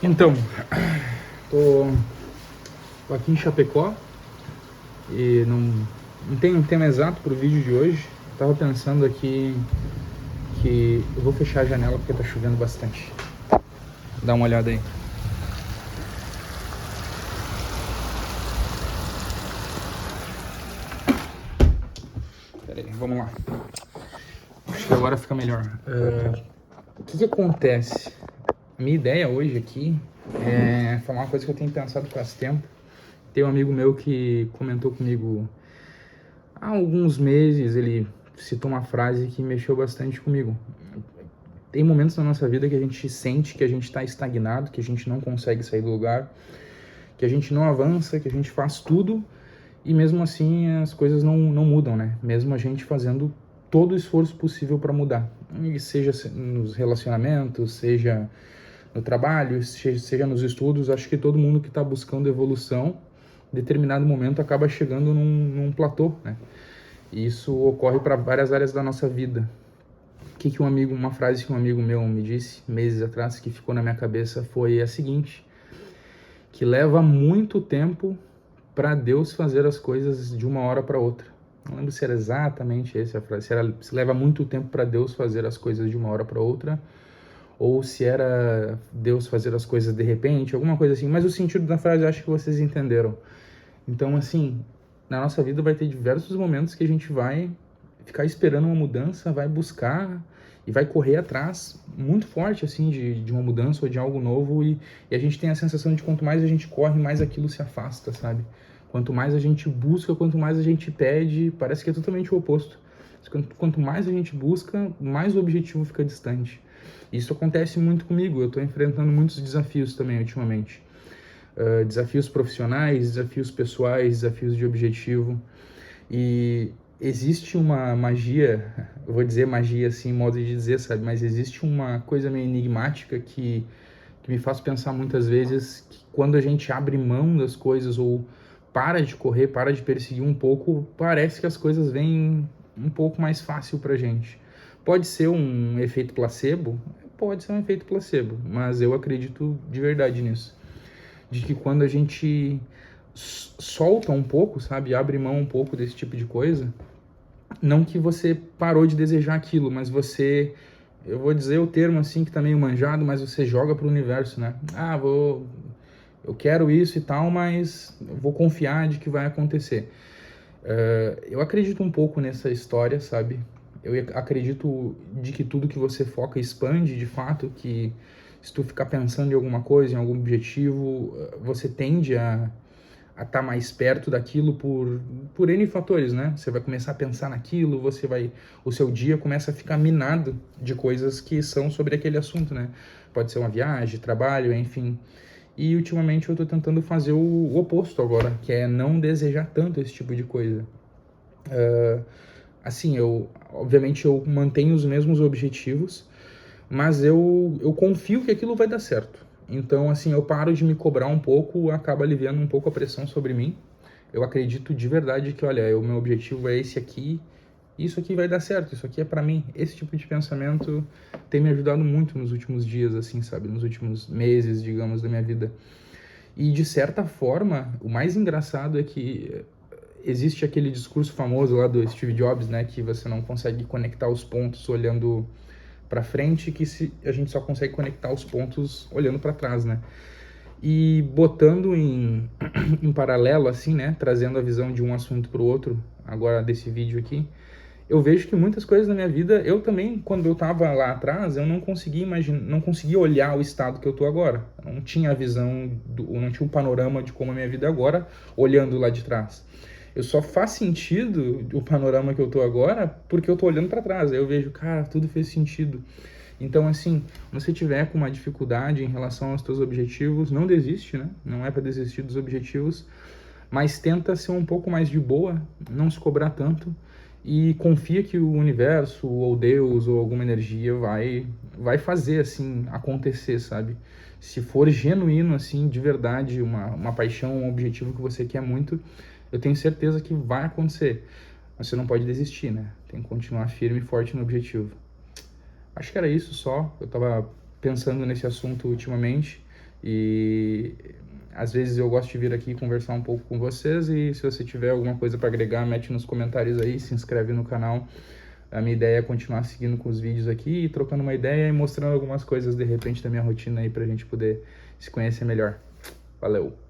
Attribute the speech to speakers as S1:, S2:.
S1: Então, tô aqui em Chapecó e não tem um tema exato pro vídeo de hoje. Tava pensando aqui que eu vou fechar a janela porque tá chovendo bastante. Dá uma olhada aí. Pera aí, vamos lá. Acho que agora fica melhor. O que acontece? A minha ideia hoje aqui é falar uma coisa que eu tenho pensado faz tempo. Tem um amigo meu que comentou comigo há alguns meses, ele citou uma frase que mexeu bastante comigo. Tem momentos na nossa vida que a gente sente que a gente está estagnado, que a gente não consegue sair do lugar, que a gente não avança, que a gente faz tudo e mesmo assim as coisas não mudam, né? Mesmo a gente fazendo todo o esforço possível para mudar. E seja nos relacionamentos, seja no trabalho, seja nos estudos, acho que todo mundo que está buscando evolução, em determinado momento acaba chegando num platô, né? E isso ocorre para várias áreas da nossa vida. Uma frase que um amigo meu me disse meses atrás, que ficou na minha cabeça, foi a seguinte: que leva muito tempo para Deus fazer as coisas de uma hora para outra. Não lembro se era exatamente essa a frase, se leva muito tempo para Deus fazer as coisas de uma hora para outra, ou se era Deus fazer as coisas de repente, alguma coisa assim. Mas o sentido da frase acho que vocês entenderam. Então, assim, na nossa vida vai ter diversos momentos que a gente vai ficar esperando uma mudança, vai buscar e vai correr atrás muito forte, assim, de uma mudança ou de algo novo, e a gente tem a sensação de quanto mais a gente corre, mais aquilo se afasta, sabe? Quanto mais a gente busca, quanto mais a gente pede, parece que é totalmente o oposto. Quanto mais a gente busca, mais o objetivo fica distante. Isso acontece muito comigo, eu estou enfrentando muitos desafios também ultimamente. Desafios profissionais, desafios pessoais, desafios de objetivo. E existe uma magia, eu vou dizer magia assim, modo de dizer, sabe? Mas existe uma coisa meio enigmática que me faz pensar muitas vezes que quando a gente abre mão das coisas ou para de correr, para de perseguir um pouco, parece que as coisas vêm um pouco mais fácil pra gente. Pode ser um efeito placebo? Pode ser um efeito placebo, mas eu acredito de verdade nisso. De que quando a gente solta um pouco, sabe, abre mão um pouco desse tipo de coisa, não que você parou de desejar aquilo, mas você, eu vou dizer o termo assim que tá meio manjado, mas você joga pro universo, né? Eu quero isso e tal, mas eu vou confiar de que vai acontecer. Eu acredito um pouco nessa história, sabe? Eu acredito de que tudo que você foca expande, de fato, que se tu ficar pensando em alguma coisa, em algum objetivo, você tende a estar mais perto daquilo por N fatores, né? Você vai começar a pensar naquilo, o seu dia começa a ficar minado de coisas que são sobre aquele assunto, né? Pode ser uma viagem, trabalho, enfim. E ultimamente eu tô tentando fazer o oposto agora, que é não desejar tanto esse tipo de coisa. Assim, obviamente eu mantenho os mesmos objetivos, mas eu confio que aquilo vai dar certo. Então, assim, eu paro de me cobrar um pouco, acaba aliviando um pouco a pressão sobre mim. Eu acredito de verdade que, olha, o meu objetivo é esse aqui, isso aqui vai dar certo, isso aqui é pra mim. Esse tipo de pensamento tem me ajudado muito nos últimos dias, assim, sabe? Nos últimos meses, digamos, da minha vida. E, de certa forma, o mais engraçado é que existe aquele discurso famoso lá do Steve Jobs, né? Que você não consegue conectar os pontos olhando para frente, a gente só consegue conectar os pontos olhando para trás, né? E botando em paralelo, assim, né? Trazendo a visão de um assunto para o outro, agora desse vídeo aqui, eu vejo que muitas coisas na minha vida, eu também, quando eu tava lá atrás, eu não conseguia imaginar, não conseguia olhar o estado que eu tô agora. Eu não tinha a visão, não tinha o panorama de como a minha vida é agora, olhando lá de trás. Eu só faz sentido o panorama que eu tô agora porque eu tô olhando para trás. Aí eu vejo, cara, tudo fez sentido. Então, assim, se você tiver com uma dificuldade em relação aos seus objetivos, não desiste, né? Não é para desistir dos objetivos, mas tenta ser um pouco mais de boa, não se cobrar tanto e confia que o universo ou Deus ou alguma energia vai fazer assim acontecer, sabe? Se for genuíno assim, de verdade, uma paixão, um objetivo que você quer muito, eu tenho certeza que vai acontecer. Mas você não pode desistir, né? Tem que continuar firme e forte no objetivo. Acho que era isso só. Eu tava pensando nesse assunto ultimamente. E às vezes eu gosto de vir aqui conversar um pouco com vocês, e se você tiver alguma coisa para agregar, mete nos comentários aí, se inscreve no canal. A minha ideia é continuar seguindo com os vídeos aqui, trocando uma ideia e mostrando algumas coisas de repente da minha rotina aí pra gente poder se conhecer melhor. Valeu!